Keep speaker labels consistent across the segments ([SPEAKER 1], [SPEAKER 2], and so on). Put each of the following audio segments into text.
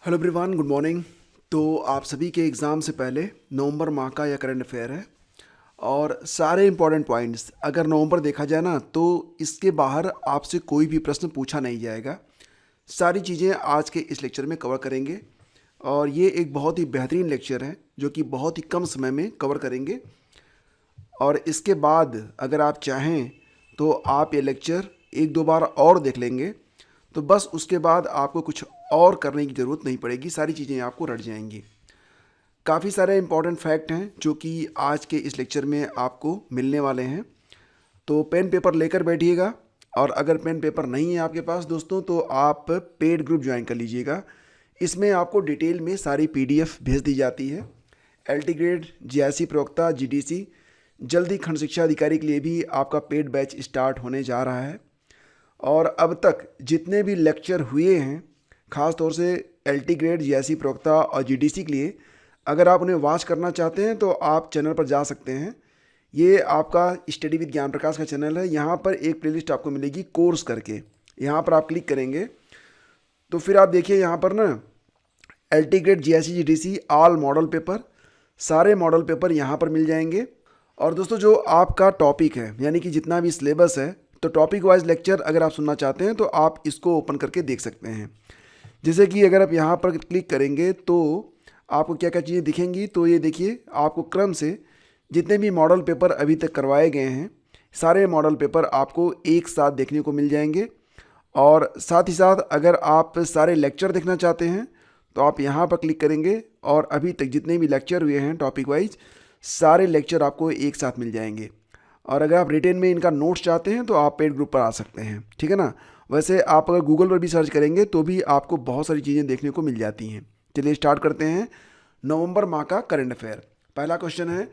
[SPEAKER 1] Hello everyone, good morning. तो आप सभी के एग्ज़ाम से पहले नवंबर माह का यह करंट अफेयर है और सारे इंपॉर्टेंट पॉइंट्स अगर नवंबर देखा जाए ना तो इसके बाहर आपसे कोई भी प्रश्न पूछा नहीं जाएगा। सारी चीज़ें आज के इस लेक्चर में कवर करेंगे और ये एक बहुत ही बेहतरीन लेक्चर है जो कि बहुत ही कम समय में कवर करेंगे। और इसके बाद अगर आप चाहें तो आप ये लेक्चर एक दो बार और देख लेंगे, तो बस उसके बाद आपको कुछ और करने की ज़रूरत नहीं पड़ेगी, सारी चीज़ें आपको रट जाएंगी। काफ़ी सारे इंपॉर्टेंट फैक्ट हैं जो कि आज के इस लेक्चर में आपको मिलने वाले हैं। तो पेन पेपर लेकर बैठिएगा और अगर पेन पेपर नहीं है आपके पास दोस्तों तो आप पेड ग्रुप ज्वाइन कर लीजिएगा। इसमें आपको डिटेल में सारी पीडीएफ भेज दी जाती है। एलटी ग्रेड, जीआईसी प्रवक्ता, जीडीसी, जल्दी खंड शिक्षा अधिकारी के लिए भी आपका पेड बैच स्टार्ट होने जा रहा है। और अब तक जितने भी लेक्चर हुए हैं, ख़ास तौर से एलटी ग्रेड, जीआईसी प्रवक्ता और जीडीसी के लिए, अगर आप उन्हें वॉच करना चाहते हैं तो आप चैनल पर जा सकते हैं। ये आपका स्टडी विद ज्ञान प्रकाश का चैनल है। यहाँ पर एक प्लेलिस्ट आपको मिलेगी कोर्स करके, यहाँ पर आप क्लिक करेंगे तो फिर आप देखिए यहाँ पर ना LT grade, GIC, GDC all model paper, सारे मॉडल पेपर यहाँ पर मिल जाएंगे। और दोस्तों जो आपका टॉपिक है यानी कि जितना भी सिलेबस है, तो टॉपिक वाइज लेक्चर अगर आप सुनना चाहते हैं तो आप इसको ओपन करके देख सकते हैं। जैसे कि अगर आप यहाँ पर क्लिक करेंगे तो आपको क्या क्या चीज़ें दिखेंगी, तो ये देखिए आपको क्रम से जितने भी मॉडल पेपर अभी तक करवाए गए हैं सारे मॉडल पेपर आपको एक साथ देखने को मिल जाएंगे। और साथ ही साथ अगर आप सारे लेक्चर देखना चाहते हैं तो आप यहाँ पर क्लिक करेंगे और अभी तक जितने भी लेक्चर हुए हैं टॉपिक वाइज सारे लेक्चर आपको एक साथ मिल जाएंगे। और अगर आप रिटेन में इनका नोट्स चाहते हैं तो आप पेड ग्रुप पर आ सकते हैं, ठीक है ना। वैसे आप अगर गूगल पर भी सर्च करेंगे तो भी आपको बहुत सारी चीज़ें देखने को मिल जाती हैं। चलिए स्टार्ट करते हैं नवंबर माह का करंट अफेयर। पहला क्वेश्चन है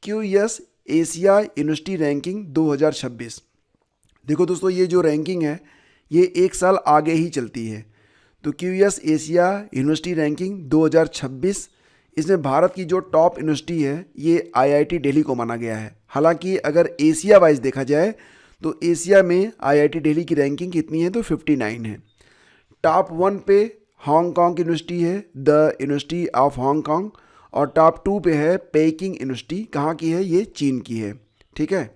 [SPEAKER 1] क्यूएस एशिया यूनिवर्सिटी रैंकिंग 2026। देखो दोस्तों ये जो रैंकिंग है ये एक साल आगे ही चलती है। तो क्यूएस एशिया यूनिवर्सिटी रैंकिंग 2026, इसमें भारत की जो टॉप यूनिवर्सिटी है ये आईआईटी दिल्ली को माना गया है। हालांकि अगर एशिया वाइज देखा जाए तो एशिया में आईआईटी दिल्ली की रैंकिंग कितनी है तो 59 है। टॉप 1 पे हांगकांग यूनिवर्सिटी है, द यूनिवर्सिटी ऑफ हांगकांग। और टॉप 2 पे है पेकिंग यूनिवर्सिटी। कहाँ की है? ये चीन की है, ठीक है।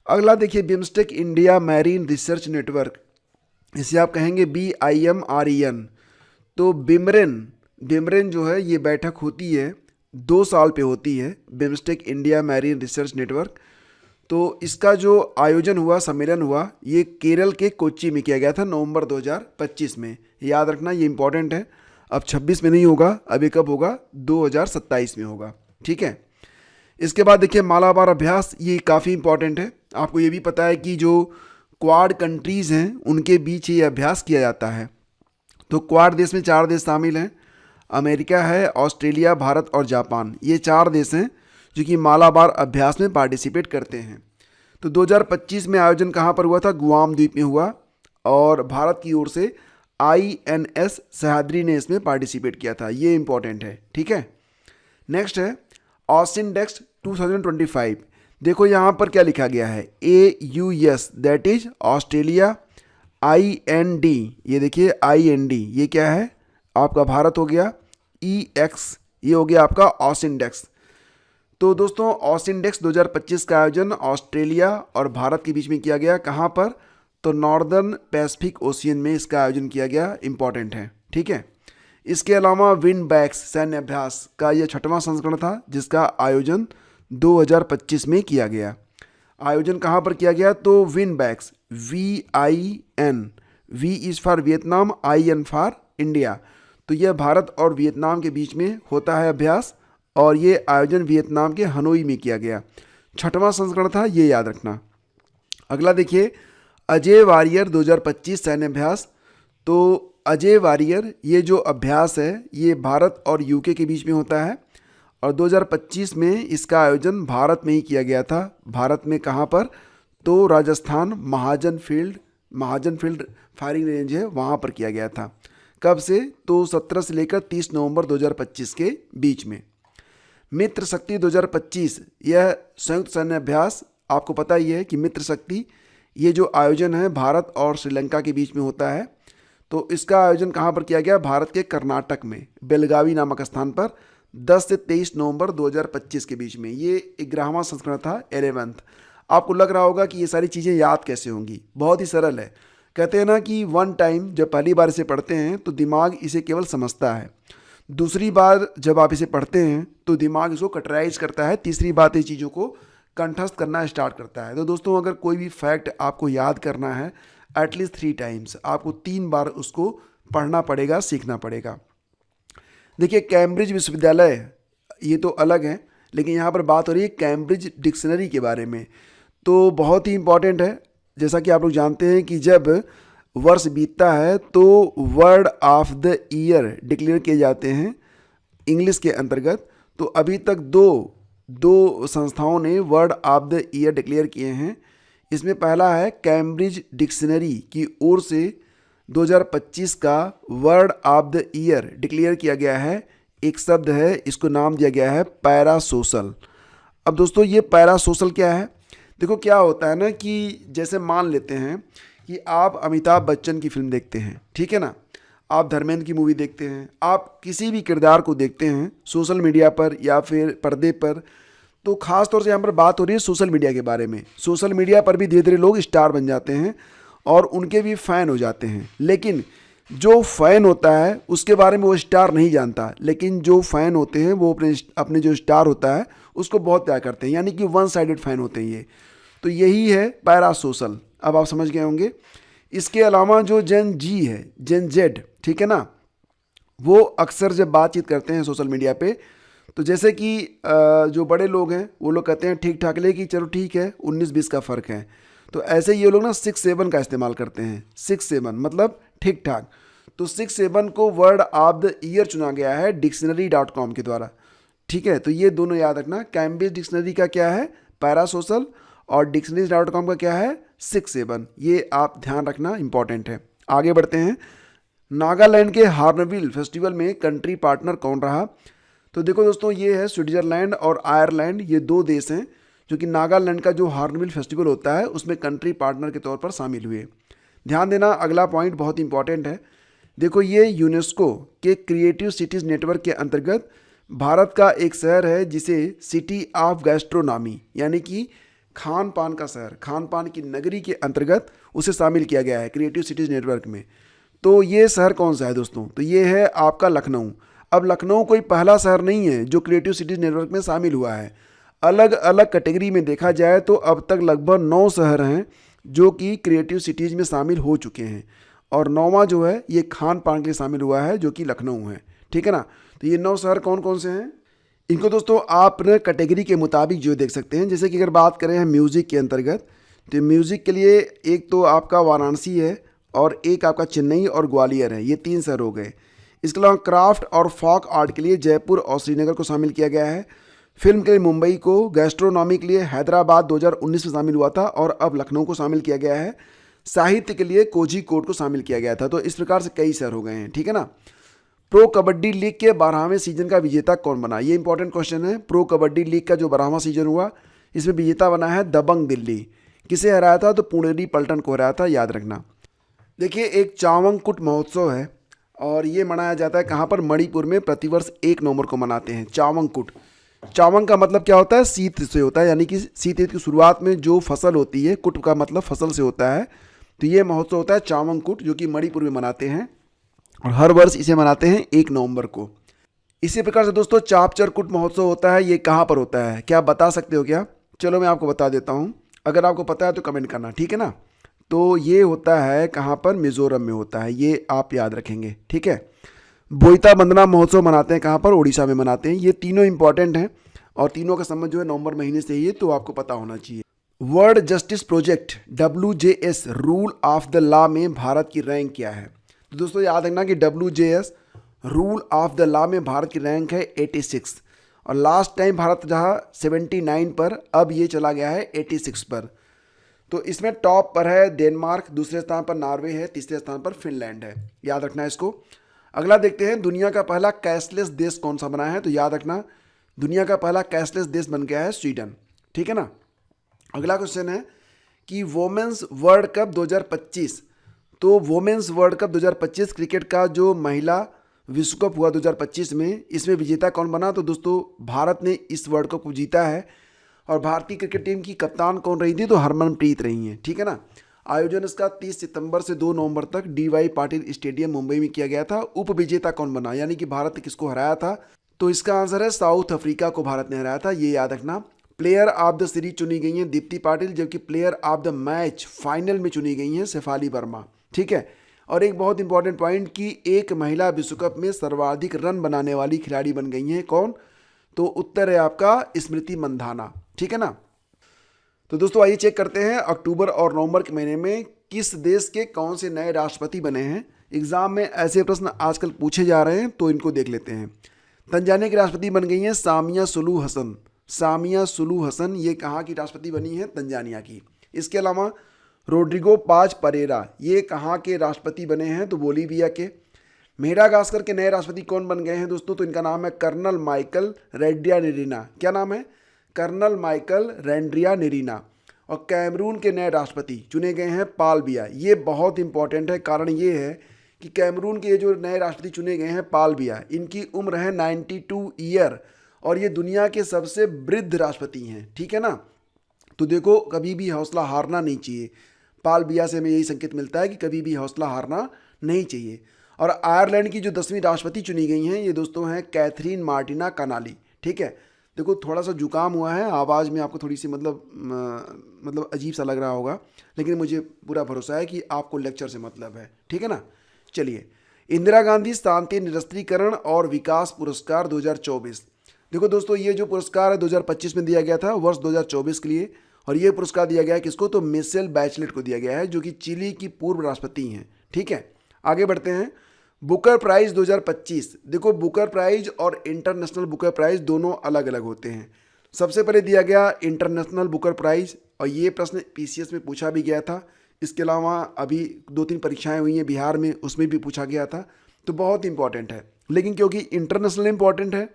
[SPEAKER 1] अगला देखिए BIMSTEC India marine research network, इसे आप कहेंगे BIMREN। तो बिमरेन जो है ये बैठक होती है 2 साल पे होती है, BIMSTEC India marine research network. तो इसका जो आयोजन हुआ, सम्मेलन हुआ, ये केरल के कोच्चि में किया गया था नवंबर 2025 में। याद रखना ये इंपॉर्टेंट है। अब 26 में नहीं होगा, अभी कब होगा? 2027 में होगा, ठीक है। इसके बाद देखिए मालाबार अभ्यास, ये काफ़ी इंपॉर्टेंट है। आपको ये भी पता है कि जो क्वाड कंट्रीज़ हैं उनके बीच ये अभ्यास किया जाता है। तो क्वाड देश में 4 देश शामिल हैं, अमेरिका है, ऑस्ट्रेलिया, भारत और जापान। ये 4 देश हैं जो कि मालाबार अभ्यास में पार्टिसिपेट करते हैं। तो 2025 में आयोजन कहाँ पर हुआ था? गुआम द्वीप में हुआ। और भारत की ओर से INS सह्याद्री ने इसमें पार्टिसिपेट किया था। ये इंपॉर्टेंट है, ठीक है। नेक्स्ट है ऑसिनडेक्स 2025। देखो यहाँ पर क्या लिखा गया है, AUS that is Australia, IND, ये देखिए IND ये क्या है? आपका भारत हो गया, EX ये हो गया आपका ऑसिनडेक्स। तो दोस्तों ऑसिनडेक्स 2025 का आयोजन ऑस्ट्रेलिया और भारत के बीच में किया गया। कहाँ पर? तो नॉर्दर्न पैसिफिक ओशियन में इसका आयोजन किया गया। इंपॉर्टेंट है, ठीक है। इसके अलावा विंड बैक्स सैन्य अभ्यास का यह 6वां संस्करण था जिसका आयोजन 2025 में किया गया। आयोजन कहाँ पर किया गया? तो विंड बैक्स, VIN, V is for Vietnam, IN for India. तो यह भारत और वियतनाम के बीच में होता है अभ्यास और ये आयोजन वियतनाम के हनोई में किया गया। 6वां संस्करण था, ये याद रखना। अगला देखिए अजय वारियर 2025 सैन्य अभ्यास। तो अजय वारियर ये जो अभ्यास है ये भारत और UK के बीच में होता है और 2025 में इसका आयोजन भारत में ही किया गया था। भारत में कहाँ पर? तो राजस्थान महाजन फील्ड फायरिंग रेंज है वहाँ पर किया गया था। कब से? तो 17 से लेकर 30 नवंबर 2025 के बीच में। मित्र शक्ति 2025 यह संयुक्त सैन्य अभ्यास, आपको पता ही है कि मित्र शक्ति ये जो आयोजन है भारत और श्रीलंका के बीच में होता है। तो इसका आयोजन कहाँ पर किया गया? भारत के कर्नाटक में बेलगावी नामक स्थान पर 10 से 23 नवंबर 2025 के बीच में। ये 11वां संस्करण था, 11th। आपको लग रहा होगा कि ये सारी चीज़ें याद कैसे होंगी? बहुत ही सरल है। कहते हैं ना कि वन टाइम जब पहली बार इसे पढ़ते हैं तो दिमाग इसे केवल समझता है, दूसरी बार जब आप इसे पढ़ते हैं तो दिमाग इसको कटराइज करता है, तीसरी बात ये चीज़ों को कंठस्थ करना स्टार्ट करता है। तो दोस्तों, अगर कोई भी फैक्ट आपको याद करना है एटलीस्ट 3 टाइम्स, आपको 3 बार उसको पढ़ना पड़ेगा, सीखना पड़ेगा। देखिए, कैम्ब्रिज विश्वविद्यालय ये तो अलग है, लेकिन यहाँ पर बात हो रही है कैम्ब्रिज डिक्शनरी के बारे में। तो बहुत ही इंपॉर्टेंट है। जैसा कि आप लोग जानते हैं कि जब वर्ष बीतता है तो word of the year declare किए जाते हैं इंग्लिश के अंतर्गत। तो अभी तक दो संस्थाओं ने word of the year declare किए हैं। इसमें पहला है कैम्ब्रिज डिक्शनरी की ओर से 2025 का word of the year declare किया गया है। एक शब्द है, इसको नाम दिया गया है पैरासोशल। अब दोस्तों, ये पैरासोशल क्या है? देखो, क्या होता है ना कि जैसे मान लेते हैं कि आप अमिताभ बच्चन की फिल्म देखते हैं, ठीक है ना, आप धर्मेंद्र की मूवी देखते हैं, आप किसी भी किरदार को देखते हैं सोशल मीडिया पर या फिर पर्दे पर, तो ख़ास तौर से यहाँ पर बात हो रही है सोशल मीडिया के बारे में। सोशल मीडिया पर भी धीरे धीरे लोग स्टार बन जाते हैं और उनके भी फ़ैन हो जाते हैं, लेकिन जो फ़ैन होता है उसके बारे में वो स्टार नहीं जानता, लेकिन जो फ़ैन होते हैं वो अपने जो स्टार होता है उसको बहुत प्यार करते हैं, यानी कि वन साइडेड फ़ैन होते हैं ये। तो यही है पैरासोशल। अब आप समझ गए होंगे। इसके अलावा जो जेन जी है, जेन जेड, ठीक है ना, वो अक्सर जब बातचीत करते हैं सोशल मीडिया पे, तो जैसे कि जो बड़े लोग हैं वो लोग कहते हैं ठीक ठाक ले कि चलो ठीक है 19-20 का फ़र्क है, तो ऐसे ये लोग ना 6-7 का इस्तेमाल करते हैं। 6-7 मतलब ठीक ठाक। तो 6-7 को वर्ड ऑफ द ईयर चुना गया है dictionary.com के द्वारा, ठीक है। तो ये दोनों याद रखना, कैम्ब्रिज डिक्शनरी का क्या है पैरासोशल और dictionary.com का क्या है 6-7। ये आप ध्यान रखना, इंपॉर्टेंट है। आगे बढ़ते हैं। नागालैंड के हार्नबिल फेस्टिवल में कंट्री पार्टनर कौन रहा? तो देखो दोस्तों, ये है स्विट्जरलैंड और आयरलैंड, ये 2 देश हैं जो कि नागालैंड का जो हार्नबिल फेस्टिवल होता है उसमें कंट्री पार्टनर के तौर पर शामिल हुए। ध्यान देना, अगला पॉइंट बहुत इंपॉर्टेंट है। देखो, ये यूनेस्को के क्रिएटिव सिटीज़ नेटवर्क के अंतर्गत भारत का एक शहर है जिसे सिटी ऑफ गैस्ट्रोनॉमी, यानी कि खान पान का शहर, खान पान की नगरी के अंतर्गत उसे शामिल किया गया है क्रिएटिव सिटीज़ नेटवर्क में। तो ये शहर कौन सा है दोस्तों? तो ये है आपका लखनऊ। अब लखनऊ कोई पहला शहर नहीं है जो क्रिएटिव सिटीज़ नेटवर्क में शामिल हुआ है। अलग अलग कैटेगरी में देखा जाए तो अब तक लगभग 9 शहर हैं जो कि क्रिएटिव सिटीज़ में शामिल हो चुके हैं, और 9वां जो है ये खान पान के लिए शामिल हुआ है जो कि लखनऊ है, ठीक है ना। तो ये 9 शहर कौन कौन से हैं? इनको दोस्तों आप कैटेगरी के मुताबिक जो देख सकते हैं। जैसे कि अगर बात करें हम म्यूज़िक के अंतर्गत, तो म्यूज़िक के लिए एक तो आपका वाराणसी है और एक आपका चेन्नई और ग्वालियर है, ये 3 शहर हो गए। इसके अलावा क्राफ्ट और फॉक आर्ट के लिए जयपुर और श्रीनगर को शामिल किया गया है। फिल्म के लिए मुंबई को, गैस्ट्रोनॉमी के लिए हैदराबाद 2019 में शामिल हुआ था और अब लखनऊ को शामिल किया गया है। साहित्य के लिए कोझीकोड को शामिल किया गया था। तो इस प्रकार से कई शहर हो गए हैं, ठीक है ना। प्रो कबड्डी लीग के 12वें सीजन का विजेता कौन बना? ये इंपॉर्टेंट क्वेश्चन है। प्रो कबड्डी लीग का जो 12वां सीजन हुआ, इसमें विजेता बना है दबंग दिल्ली। किसे हराया था? तो पुणेरी पलटन को हराया था, याद रखना। देखिए, एक चावंगकुट महोत्सव है और ये मनाया जाता है कहाँ पर? मणिपुर में। प्रतिवर्ष 1 नवंबर को मनाते हैं चावंगकुट। चावंग का मतलब क्या होता है? शीत से होता है, यानी कि शीत ऋतु की शुरुआत में जो फसल होती है, कुट का मतलब फसल से होता है। तो ये महोत्सव होता है चावंगकुट, जो कि मणिपुर में मनाते हैं और हर वर्ष इसे मनाते हैं 1 नवंबर को। इसी प्रकार से दोस्तों चापचरकुट महोत्सव होता है, ये कहाँ पर होता है? क्या आप बता सकते हो क्या? चलो मैं आपको बता देता हूँ, अगर आपको पता है तो कमेंट करना, ठीक है ना। तो ये होता है कहाँ पर? मिजोरम में होता है, ये आप याद रखेंगे, ठीक है। बोईता बंदना महोत्सव मनाते हैं कहाँ पर? उड़ीसा में मनाते हैं। ये तीनों इंपॉर्टेंट हैं और तीनों का संबंध जो है नवंबर महीने से ही है, तो आपको पता होना चाहिए। World justice project WJS rule of the law में भारत की रैंक क्या है? तो दोस्तों याद रखना कि WJS rule of the law में भारत की रैंक है 86, और लास्ट टाइम भारत रहा 79 पर, अब ये चला गया है 86 पर। तो इसमें टॉप पर है डेनमार्क, दूसरे स्थान पर नॉर्वे है, तीसरे स्थान पर फिनलैंड है, याद रखना इसको। अगला देखते हैं, दुनिया का पहला कैशलेस देश कौन सा बना है? तो याद रखना, दुनिया का पहला कैशलेस देश बन गया है स्वीडन, ठीक है ना। अगला क्वेश्चन है कि वोमेंस वर्ल्ड कप 2025, तो वोमेन्स वर्ल्ड कप 2025 क्रिकेट का जो महिला विश्व कप हुआ 2025 में, इसमें विजेता कौन बना? तो दोस्तों भारत ने इस वर्ल्ड कप को जीता है। और भारतीय क्रिकेट टीम की कप्तान कौन रही थी? तो हरमनप्रीत रही हैं, ठीक है ना। आयोजन इसका 30 सितंबर से 2 नवंबर तक DY पाटिल स्टेडियम मुंबई में किया गया था। उप विजेता कौन बना, यानी कि भारत ने किसको हराया था? तो इसका आंसर है साउथ अफ्रीका को भारत ने हराया था, ये याद रखना। प्लेयर ऑफ द सीरीज चुनी गई हैं दीप्ति पाटिल, जबकि player of the match final में चुनी गई हैं शेफाली वर्मा, ठीक है। और एक बहुत इंपॉर्टेंट पॉइंट कि एक महिला विश्व कप में सर्वाधिक रन बनाने वाली खिलाड़ी बन गई हैं, कौन? तो उत्तर है आपका स्मृति मंधाना, ठीक है ना। तो दोस्तों आइए चेक करते हैं अक्टूबर और नवंबर के महीने में किस देश के कौन से नए राष्ट्रपति बने हैं। एग्जाम में ऐसे प्रश्न आजकल पूछे जा रहे हैं, तो इनको देख लेते हैं। तंजानिया की राष्ट्रपति बन गई हैं सामिया सुलू हसन। सामिया सुलू हसन ये कहाँ की राष्ट्रपति बनी है? तंजानिया की। इसके अलावा रोड्रिगो पाज परेरा ये कहाँ के राष्ट्रपति बने हैं? तो बोलीविया के। मेडागास्कर के नए राष्ट्रपति कौन बन गए हैं दोस्तों? तो इनका नाम है कर्नल माइकल रेड्रियानिरीना। क्या नाम है? Colonel Michael Randrianirina. और कैमरून के नए राष्ट्रपति चुने गए हैं पाल बिया। ये बहुत इंपॉर्टेंट है, कारण ये है कि कैमरून के जो नए राष्ट्रपति चुने गए हैं पाल बिया, इनकी उम्र है 92 ईयर और ये दुनिया के सबसे वृद्ध राष्ट्रपति हैं, ठीक है ना। तो देखो कभी भी हौसला हारना नहीं चाहिए। पाल बिया से हमें यही संकेत मिलता है कि कभी भी हौसला हारना नहीं चाहिए। और आयरलैंड की जो 10वीं राष्ट्रपति चुनी गई हैं ये दोस्तों हैं कैथरीन मार्टिना कनाली, ठीक है। देखो थोड़ा सा जुकाम हुआ है, आवाज़ में आपको थोड़ी सी मतलब अजीब सा लग रहा होगा, लेकिन मुझे पूरा भरोसा है कि आपको लेक्चर से मतलब है, ठीक है ना। चलिए, इंदिरा गांधी शांति निरस्त्रीकरण और विकास पुरस्कार 2024। देखो दोस्तों ये जो पुरस्कार है 2025 में दिया गया था, वर्ष 2024 के लिए। और ये पुरस्कार दिया गया है किसको? तो मिशेल बैचलेट को दिया गया है, जो कि चिली की पूर्व राष्ट्रपति हैं, ठीक है। आगे बढ़ते हैं। Booker prize 2025। देखो बुकर प्राइज और इंटरनेशनल बुकर प्राइज दोनों अलग अलग होते हैं। सबसे पहले दिया गया इंटरनेशनल बुकर प्राइज, और ये प्रश्न PCS में पूछा भी गया था। इसके अलावा अभी 2-3 परीक्षाएं हुई हैं बिहार में, उसमें भी पूछा गया था, तो बहुत इंपॉर्टेंट है। लेकिन क्योंकि इंटरनेशनल इंपॉर्टेंट है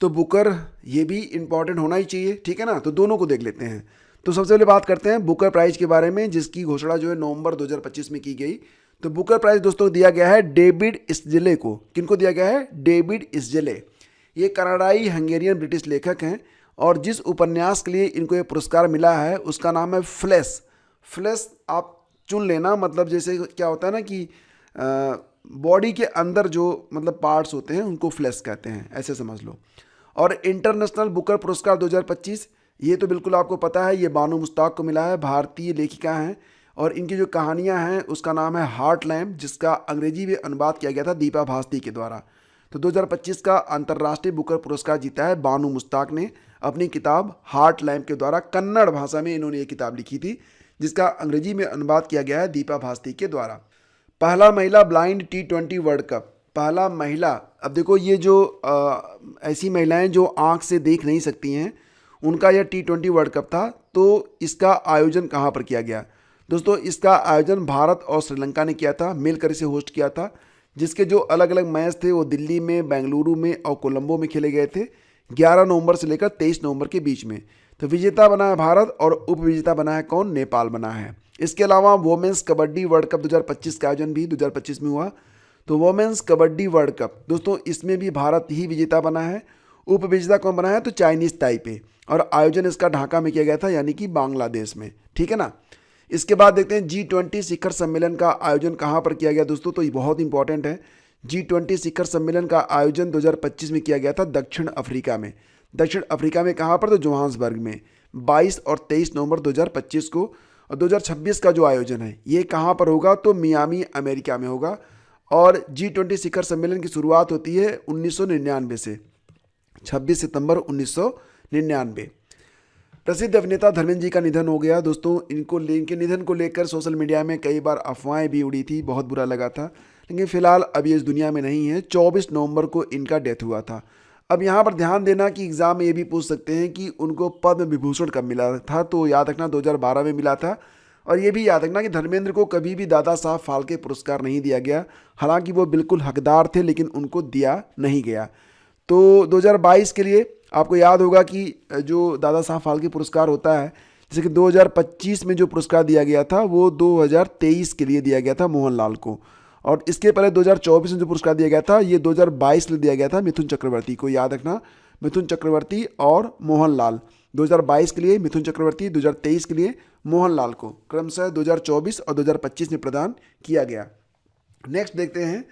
[SPEAKER 1] तो बुकर ये भी इंपॉर्टेंट होना ही चाहिए, ठीक है ना। तो दोनों को देख लेते हैं। तो सबसे पहले बात करते हैं बुकर प्राइज के बारे में, जिसकी घोषणा जो है नवंबर 2025 में की गई। तो बुकर प्राइज दोस्तों दिया गया है डेविड इस्जले को। किनको दिया गया है? डेविड इस्जले। ये कनाडाई हंगेरियन ब्रिटिश लेखक हैं और जिस उपन्यास के लिए इनको ये पुरस्कार मिला है उसका नाम है फ्लैश। फ्लैश आप चुन लेना, मतलब जैसे क्या होता है ना कि बॉडी के अंदर जो मतलब पार्ट्स होते हैं उनको फ्लैश कहते हैं, ऐसे समझ लो। और इंटरनेशनल बुकर पुरस्कार 2025 ये तो बिल्कुल आपको पता है, ये बानो मुश्ताक को मिला है, भारतीय लेखिका हैं और इनकी जो कहानियां हैं उसका नाम है हार्ट लैम्प, जिसका अंग्रेजी में अनुवाद किया गया था दीपा भास्ती के द्वारा। तो 2025 का अंतर्राष्ट्रीय बुकर पुरस्कार जीता है बानो मुश्ताक ने अपनी किताब हार्ट लैम्प के द्वारा। कन्नड़ भाषा में इन्होंने ये किताब लिखी थी, जिसका अंग्रेजी में अनुवाद किया गया है दीपा भास्ती के द्वारा। पहला महिला ब्लाइंड T20 वर्ल्ड कप। पहला महिला, अब देखो ये जो ऐसी महिलाएं जो आंख से देख नहीं सकती हैं उनका यह T20 वर्ल्ड कप था। तो इसका आयोजन कहाँ पर किया गया दोस्तों? इसका आयोजन भारत और श्रीलंका ने किया था, मिलकर इसे होस्ट किया था, जिसके जो अलग अलग मैच थे वो दिल्ली में, बेंगलुरु में और कोलंबो में खेले गए थे 11 नवंबर से लेकर 23 नवंबर के बीच में। तो विजेता बना है भारत और उप विजेता बना है कौन? नेपाल बना है। इसके अलावा वोमेंस कबड्डी वर्ल्ड कप 2025 का आयोजन भी 2025 में हुआ। तो वोमेंस कबड्डी वर्ल्ड कप दोस्तों इसमें भी भारत ही विजेता बना है। उप विजेता कौन बना है? तो चाइनीज ताइपे। और आयोजन इसका ढाका में किया गया था, यानी कि बांग्लादेश में, ठीक है ना। इसके बाद देखते हैं G20 शिखर सम्मेलन का आयोजन कहाँ पर किया गया दोस्तों? तो ये बहुत इंपॉर्टेंट है। G20 शिखर सम्मेलन का आयोजन 2025 में किया गया था दक्षिण अफ्रीका में। दक्षिण अफ्रीका में कहाँ पर? तो जोहान्सबर्ग में 22 और 23 नवंबर 2025 को। और 2026 का जो आयोजन है ये कहाँ पर होगा? तो मियामी अमेरिका में होगा। और G20 शिखर सम्मेलन की शुरुआत होती है 1999 से, 26 सितंबर 1999। प्रसिद्ध अभिनेता धर्मेंद्र जी का निधन हो गया दोस्तों। इनके निधन को लेकर सोशल मीडिया में कई बार अफवाहें भी उड़ी थी, बहुत बुरा लगा था, लेकिन फिलहाल अब ये इस दुनिया में नहीं है। 24 नवंबर को इनका डेथ हुआ था। अब यहाँ पर ध्यान देना कि एग्जाम में ये भी पूछ सकते हैं कि उनको पद्म विभूषण कब मिला था। तो याद रखना 2012 में मिला था। और ये भी याद रखना कि धर्मेंद्र को कभी भी दादा साहब फाल्के पुरस्कार नहीं दिया गया, हालांकि वो बिल्कुल हकदार थे, लेकिन उनको दिया नहीं गया। तो 2022 के लिए आपको याद होगा कि जो दादा साहब फाल्के पुरस्कार होता है जैसे कि 2025 में जो पुरस्कार दिया गया था वो 2023 के लिए दिया गया था मोहनलाल को, और इसके पहले 2024 में जो पुरस्कार दिया गया था ये 2022 के लिए दिया गया था मिथुन चक्रवर्ती को। याद रखना, मिथुन चक्रवर्ती और मोहनलाल, 2022 के लिए मिथुन चक्रवर्ती, 2023 के लिए मोहनलाल को क्रमशः 2024 और 2025 में प्रदान किया गया। नेक्स्ट देखते हैं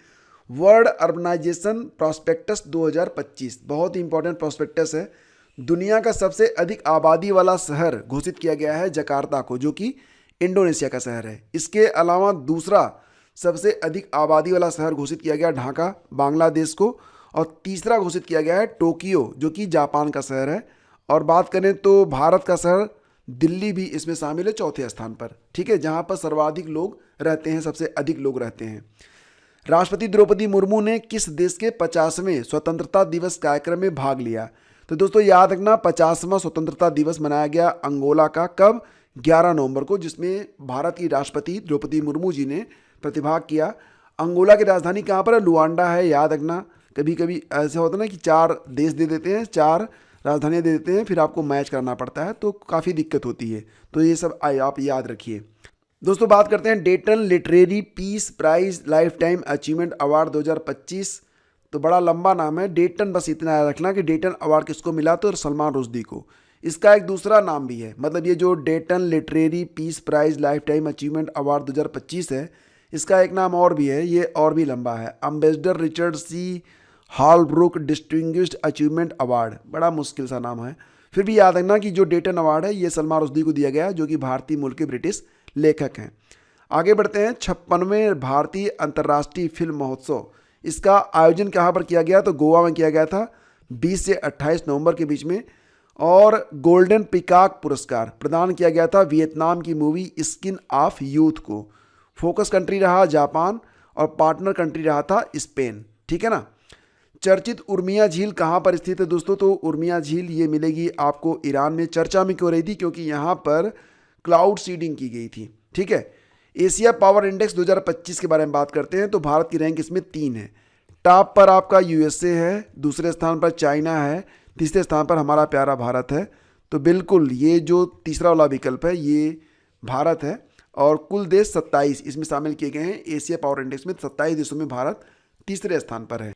[SPEAKER 1] वर्ल्ड अर्बनाइजेशन प्रॉस्पेक्टस 2025, बहुत ही इंपॉर्टेंट प्रॉस्पेक्टस है। दुनिया का सबसे अधिक आबादी वाला शहर घोषित किया गया है जकार्ता को, जो कि इंडोनेशिया का शहर है। इसके अलावा दूसरा सबसे अधिक आबादी वाला शहर घोषित किया गया ढाका बांग्लादेश को, और तीसरा घोषित किया गया है टोक्यो जो कि जापान का शहर है। और बात करें तो भारत का शहर दिल्ली भी इसमें शामिल है चौथे स्थान पर, ठीक है, जहां पर सर्वाधिक लोग रहते हैं, सबसे अधिक लोग रहते हैं। राष्ट्रपति द्रौपदी मुर्मू ने किस देश के 50वें स्वतंत्रता दिवस कार्यक्रम में भाग लिया? तो दोस्तों याद रखना 50वां स्वतंत्रता दिवस मनाया गया अंगोला का, कब? 11 नवंबर को, जिसमें भारत की राष्ट्रपति द्रौपदी मुर्मू जी ने प्रतिभाग किया। अंगोला की राजधानी कहाँ पर है? लुआंडा है। याद रखना, कभी कभी ऐसा होता है ना कि 4 देश दे देते हैं, 4 राजधानियाँ दे देते हैं, फिर आपको मैच करना पड़ता है तो काफ़ी दिक्कत होती है, तो ये सब आप याद रखिए। दोस्तों बात करते हैं Dayton literary peace prize lifetime achievement award 2025। तो बड़ा लंबा नाम है, डेटन बस इतना याद रखना कि डेटन अवार्ड किसको मिला, तो सलमान रुश्दी को। इसका एक दूसरा नाम भी है, मतलब ये जो Dayton literary peace prize lifetime achievement award 2025 है, इसका एक नाम और भी है, ये और भी लंबा है, एम्बेसडर रिचर्ड सी हॉलब्रुक डिस्टिंग्विश्ड अचीवमेंट अवार्ड। बड़ा मुश्किल सा नाम है, फिर भी याद रखना कि जो डेटन अवार्ड है ये सलमान रुश्दी को दिया गया, जो कि भारतीय मूल के ब्रिटिश लेखक हैं। आगे बढ़ते हैं 56वें भारतीय अंतर्राष्ट्रीय फिल्म महोत्सव, इसका आयोजन कहाँ पर किया गया? तो गोवा में किया गया था 20 से 28 नवंबर के बीच में। और गोल्डन पिकॉक पुरस्कार प्रदान किया गया था वियतनाम की मूवी स्किन ऑफ यूथ को। फोकस कंट्री रहा जापान और पार्टनर कंट्री रहा था स्पेन, ठीक है ना। चर्चित उर्मिया झील कहाँ पर स्थित है दोस्तों? तो उर्मिया झील ये मिलेगी आपको ईरान में। चर्चा में क्यों रही थी? क्योंकि यहाँ पर क्लाउड सीडिंग की गई थी, ठीक है। एशिया पावर इंडेक्स 2025 के बारे में बात करते हैं तो भारत की रैंक इसमें 3 है। टॉप पर आपका यूएसए है, दूसरे स्थान पर चाइना है, तीसरे स्थान पर हमारा प्यारा भारत है। तो बिल्कुल ये जो तीसरा वाला विकल्प है ये भारत है, और कुल देश 27 इसमें शामिल किए गए हैं। एशिया पावर इंडेक्स में 27 देशों में भारत तीसरे स्थान पर है।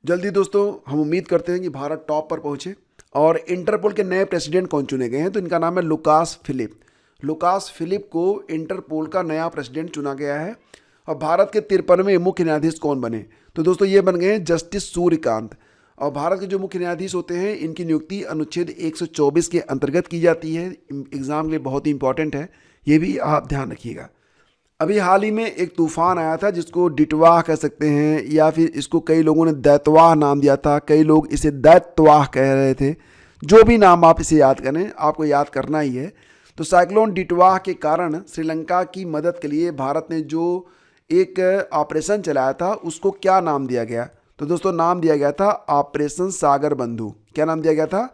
[SPEAKER 1] जल्दी दोस्तों हम उम्मीद करते हैं कि भारत टॉप पर पहुंचे। और इंटरपोल के नए प्रेसिडेंट कौन चुने गए हैं? तो इनका नाम है लुकास फिलिप। लुकास फिलिप को इंटरपोल का नया प्रेसिडेंट चुना गया है। और भारत के 53वें मुख्य न्यायाधीश कौन बने? तो दोस्तों ये बन गए हैं जस्टिस सूर्यकांत। और भारत के जो मुख्य न्यायाधीश होते हैं इनकी नियुक्ति अनुच्छेद 124 के अंतर्गत की जाती है। एग्जाम के लिए बहुत ही इंपॉर्टेंट है, ये भी आप ध्यान रखिएगा। अभी हाल ही में एक तूफान आया था जिसको डिटवाह कह सकते हैं, या फिर इसको कई लोगों ने दैतवाह नाम दिया था, कई लोग इसे दैतवाह कह रहे थे। जो भी नाम आप इसे याद करें, आपको याद करना ही है। तो साइक्लोन डिटवाह के कारण श्रीलंका की मदद के लिए भारत ने जो एक ऑपरेशन चलाया था उसको क्या नाम दिया गया? तो दोस्तों नाम दिया गया था ऑपरेशन सागर बंधु। क्या नाम दिया गया था?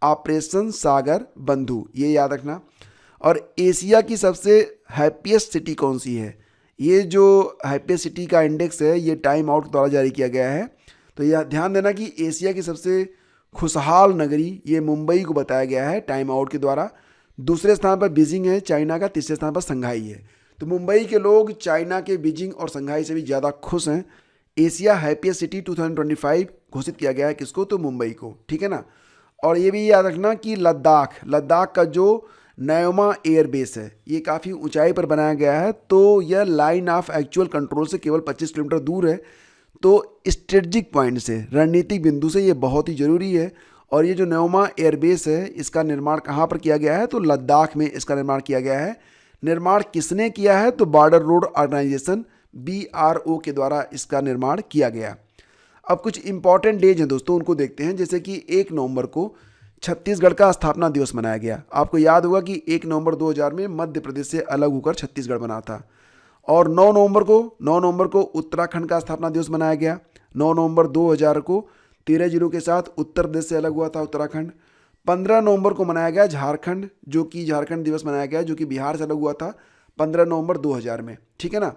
[SPEAKER 1] ऑपरेशन सागर बंधु, ये याद रखना। और एशिया की सबसे हैप्पीएस्ट सिटी कौन सी है? ये जो हैप्पीएस्ट सिटी का इंडेक्स है ये टाइम आउट द्वारा जारी किया गया है। तो यह ध्यान देना कि एशिया की सबसे खुशहाल नगरी ये मुंबई को बताया गया है टाइम आउट के द्वारा। दूसरे स्थान पर बीजिंग है चाइना का, तीसरे स्थान पर संघाई है। तो मुंबई के लोग चाइना के बीजिंग और संघाई से भी ज़्यादा खुश हैं। एशिया हैप्पीएस्ट सिटी 2025 घोषित किया गया है किसको? तो मुंबई को, ठीक है ना। और ये भी याद रखना कि लद्दाख का जो नयोमा एयरबेस है ये काफ़ी ऊंचाई पर बनाया गया है, तो यह लाइन ऑफ एक्चुअल कंट्रोल से केवल 25 किलोमीटर दूर है। तो स्ट्रेटजिक पॉइंट से, रणनीतिक बिंदु से ये बहुत ही ज़रूरी है। और ये जो नयोमा एयरबेस है इसका निर्माण कहाँ पर किया गया है? तो लद्दाख में इसका निर्माण किया गया है। निर्माण किसने किया है? तो बॉर्डर रोड ऑर्गेनाइजेशन BRO के द्वारा इसका निर्माण किया गया। अब कुछ इंपॉर्टेंट डेज हैं दोस्तों, उनको देखते हैं। जैसे कि 1 नवंबर को छत्तीसगढ़ का स्थापना दिवस मनाया गया। आपको याद होगा कि 1 नवंबर 2000 में मध्य प्रदेश से अलग होकर छत्तीसगढ़ बना था। और 9 नवंबर को उत्तराखंड का स्थापना दिवस मनाया गया। 9 नवंबर 2000 को 13 जिलों के साथ उत्तर प्रदेश से अलग हुआ था उत्तराखंड। 15 नवंबर को मनाया गया झारखंड, जो कि झारखंड दिवस मनाया गया, जो कि बिहार से अलग हुआ था 15 नवंबर 2000 में, ठीक है ना।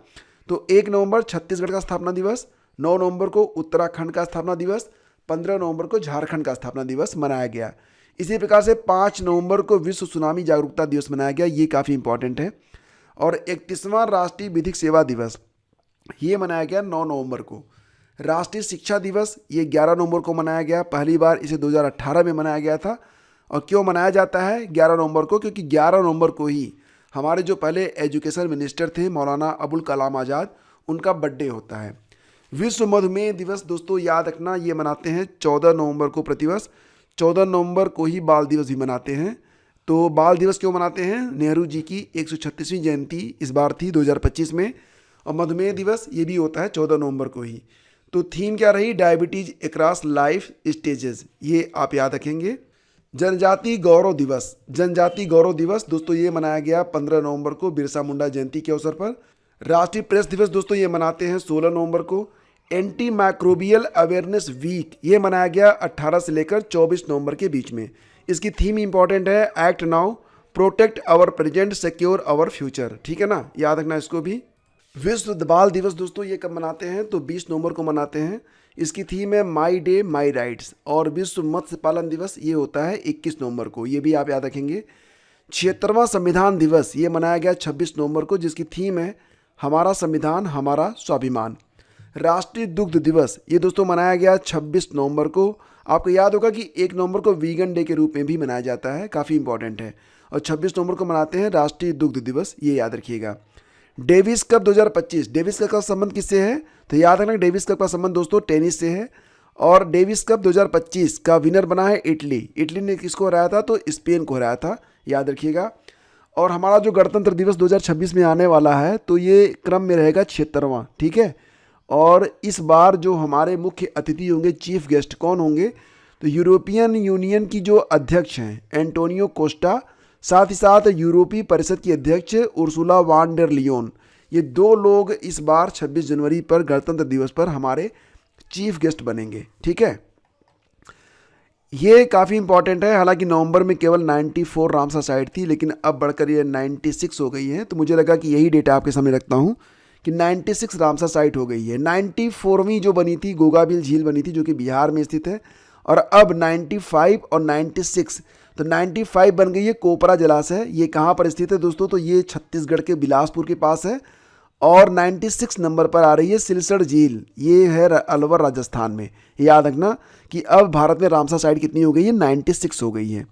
[SPEAKER 1] तो 1 नवंबर छत्तीसगढ़ का स्थापना दिवस, 9 नवंबर को उत्तराखंड का स्थापना दिवस, 15 नवंबर को झारखंड का स्थापना दिवस मनाया गया। इसी प्रकार से 5 नवंबर को विश्व सुनामी जागरूकता दिवस मनाया गया, ये काफ़ी इंपॉर्टेंट है। और 31वां राष्ट्रीय विधिक सेवा दिवस ये मनाया गया 9 नवंबर को। राष्ट्रीय शिक्षा दिवस ये 11 नवंबर को मनाया गया, पहली बार इसे 2018 में मनाया गया था। और क्यों मनाया जाता है 11 नवंबर को? क्योंकि 11 नवंबर को ही हमारे जो पहले एजुकेशन मिनिस्टर थे मौलाना अबुल कलाम आज़ाद, उनका बर्थडे होता है। विश्व मधुमेह दिवस दोस्तों याद रखना, ये मनाते हैं 14 नवंबर को प्रतिवर्ष। 14 नवंबर को ही बाल दिवस भी मनाते हैं। तो बाल दिवस क्यों मनाते हैं? नेहरू जी की 136वीं जयंती इस बार थी 2025 में। और मधुमेह दिवस ये भी होता है 14 नवंबर को ही। तो थीम क्या रही? डायबिटीज अक्रॉस लाइफ स्टेजेस, ये आप याद रखेंगे। जनजाति गौरव दिवस, जनजाति गौरव दिवस दोस्तों ये मनाया गया 15 नवंबर को बिरसा मुंडा जयंती के अवसर पर। राष्ट्रीय प्रेस दिवस दोस्तों ये मनाते हैं 16 नवंबर को। एंटी माइक्रोबियल अवेयरनेस वीक ये मनाया गया 18 से लेकर 24 नवंबर के बीच में। इसकी थीम इंपॉर्टेंट है, act now, protect our present, secure our future, ठीक है ना, याद रखना इसको भी। विश्व बाल दिवस दोस्तों ये कब मनाते हैं? तो 20 नवंबर को मनाते हैं। इसकी थीम है माई डे माई राइट्स। और विश्व मत्स्य पालन दिवस ये होता है 21 नवंबर को, ये भी आप याद रखेंगे। 76वां संविधान दिवस ये मनाया गया 26 नवंबर को, जिसकी थीम है हमारा संविधान हमारा स्वाभिमान। राष्ट्रीय दुग्ध दिवस ये दोस्तों मनाया गया 26 नवंबर को। आपको याद होगा कि 1 नवंबर को वीगन डे के रूप में भी मनाया जाता है, काफ़ी इंपॉर्टेंट है। और 26 नवंबर को मनाते हैं राष्ट्रीय दुग्ध दिवस, ये याद रखिएगा। डेविस कप 2025, डेविस कप का संबंध किससे है? तो याद रखना डेविस कप का संबंध दोस्तों टेनिस से है। और डेविस कप 2025 का विनर बना है इटली। इटली ने किसको हराया था? तो स्पेन को हराया था, याद रखिएगा। और हमारा जो गणतंत्र दिवस 2026 में आने वाला है तो ये क्रम में रहेगा 76वां, ठीक है। और इस बार जो हमारे मुख्य अतिथि होंगे, चीफ गेस्ट कौन होंगे? तो यूरोपियन यूनियन की जो अध्यक्ष हैं एंटोनियो कोस्टा, साथ ही साथ यूरोपीय परिषद की अध्यक्ष उर्सुला वान डेर लियोन, ये 2 लोग इस बार 26 जनवरी पर गणतंत्र दिवस पर हमारे चीफ गेस्ट बनेंगे, ठीक है। ये काफ़ी इंपॉर्टेंट है। हालांकि नवंबर में केवल 94 रामसर साइट थी, लेकिन अब बढ़कर ये 96 हो गई है। तो मुझे लगा कि यही डेटा आपके सामने रखता हूँ कि 96 रामसर साइट हो गई है। 94वीं जो बनी थी गोगाबिल झील बनी थी, जो कि बिहार में स्थित है। और अब 95 और 96, तो 95 बन गई है कोपरा जलाशय। ये कहाँ पर स्थित है दोस्तों? तो ये छत्तीसगढ़ के बिलासपुर के पास है। और 96 नंबर पर आ रही है सिलसर झील, ये है अलवर राजस्थान में। याद रखना कि अब भारत में रामसर साइट कितनी हो गई है? 96 हो गई है।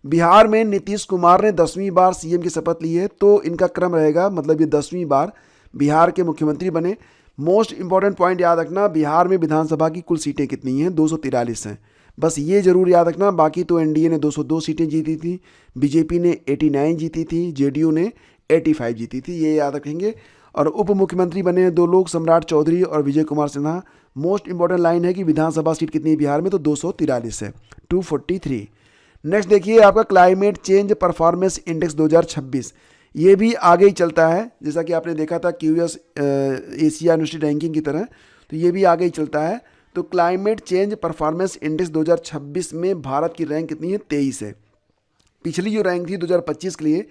[SPEAKER 1] बिहार में नीतीश कुमार ने 10वीं बार सीएम की शपथ ली है, तो इनका क्रम रहेगा, मतलब ये 10वीं बार बिहार के मुख्यमंत्री बने। मोस्ट इंपॉर्टेंट पॉइंट याद रखना, बिहार में विधानसभा की कुल सीटें कितनी हैं? 243 हैं। बस ये जरूर याद रखना। बाकी तो एनडीए ने 202 सीटें जीती थी, बीजेपी ने 89 जीती थी, जेडीयू ने 85 जीती थी, ये याद रखेंगे। और उप मुख्यमंत्री बने हैं 2 लोग, सम्राट चौधरी और Vijay Kumar Sinha. Most important line है कि विधानसभा सीट कितनी है बिहार में? तो 243 है, 243। नेक्स्ट देखिए आपका क्लाइमेट चेंज परफॉर्मेंस इंडेक्स 2026, ये भी आगे ही चलता है। जैसा कि आपने देखा था क्यूएस एशिया यूनिवर्सिटी रैंकिंग की तरह, तो ये भी आगे ही चलता है। तो क्लाइमेट चेंज परफॉर्मेंस इंडेक्स 2026 में भारत की रैंक कितनी है? 23 है। पिछली जो रैंक थी 2025 के लिए,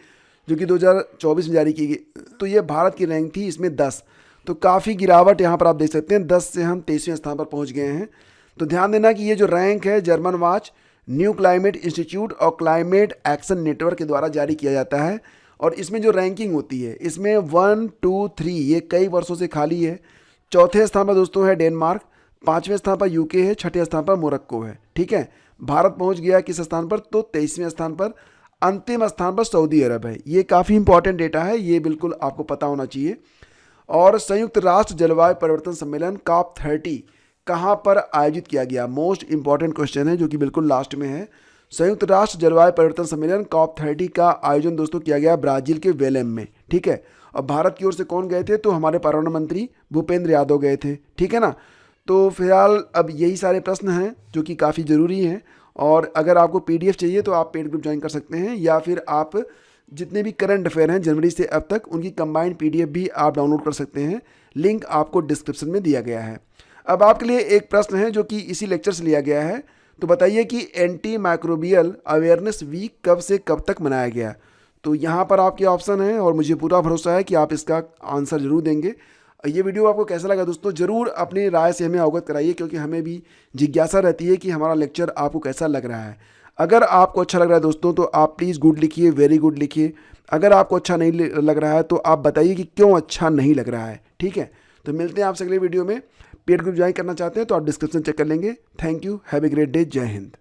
[SPEAKER 1] जो कि 2024 में जारी की गई, तो ये भारत की रैंक थी, इसमें 10। तो काफ़ी गिरावट यहाँ पर आप देख सकते हैं, 10 से हम 23वें स्थान पर पहुँच गए हैं। तो ध्यान देना कि ये जो रैंक है German watch, new climate institute और क्लाइमेट एक्शन नेटवर्क के द्वारा जारी किया जाता है। और इसमें जो रैंकिंग होती है, इसमें 1, 2, 3 ये कई वर्षों से खाली है। चौथे स्थान पर दोस्तों है डेनमार्क, 5वें स्थान पर यूके है, 6ठे स्थान पर मोरक्को है, ठीक है। भारत पहुंच गया किस स्थान पर? तो 23वें स्थान पर। अंतिम स्थान पर सऊदी अरब है। ये काफ़ी इंपॉर्टेंट डेटा है, ये बिल्कुल आपको पता होना चाहिए। और संयुक्त राष्ट्र जलवायु परिवर्तन सम्मेलन COP30 कहाँ पर आयोजित किया गया? मोस्ट इंपॉर्टेंट क्वेश्चन है, जो कि बिल्कुल लास्ट में है। संयुक्त राष्ट्र जलवायु परिवर्तन सम्मेलन COP30 का आयोजन दोस्तों किया गया ब्राज़ील के बेलेम में, ठीक है। और भारत की ओर से कौन गए थे? तो हमारे पर्यावरण मंत्री भूपेंद्र यादव गए थे, ठीक है ना। तो फिलहाल अब यही सारे प्रश्न हैं जो कि काफ़ी ज़रूरी हैं। और अगर आपको PDF चाहिए तो आप पेड ग्रुप ज्वाइन कर सकते हैं, या फिर आप जितने भी करंट अफेयर हैं जनवरी से अब तक, उनकी कंबाइंड PDF भी आप डाउनलोड कर सकते हैं। लिंक आपको डिस्क्रिप्शन में दिया गया है। अब आपके लिए एक प्रश्न है जो कि इसी लेक्चर से लिया गया है। तो बताइए कि एंटी माइक्रोबियल अवेयरनेस वीक कब से कब तक मनाया गया? तो यहाँ पर आपके ऑप्शन है और मुझे पूरा भरोसा है कि आप इसका आंसर जरूर देंगे। ये वीडियो आपको कैसा लगा दोस्तों? ज़रूर अपनी राय से हमें अवगत कराइए, क्योंकि हमें भी जिज्ञासा रहती है कि हमारा लेक्चर आपको कैसा लग रहा है। अगर आपको अच्छा लग रहा है दोस्तों तो आप प्लीज़ गुड लिखिए, वेरी गुड लिखिए। अगर आपको अच्छा नहीं लग रहा है तो आप बताइए कि क्यों अच्छा नहीं लग रहा है, ठीक है। तो मिलते हैं आपसे अगले वीडियो में। पेड ग्रुप ज्वाइन करना चाहते हैं तो आप डिस्क्रिप्शन चेक कर लेंगे। Thank you, have a great day, जय हिंद।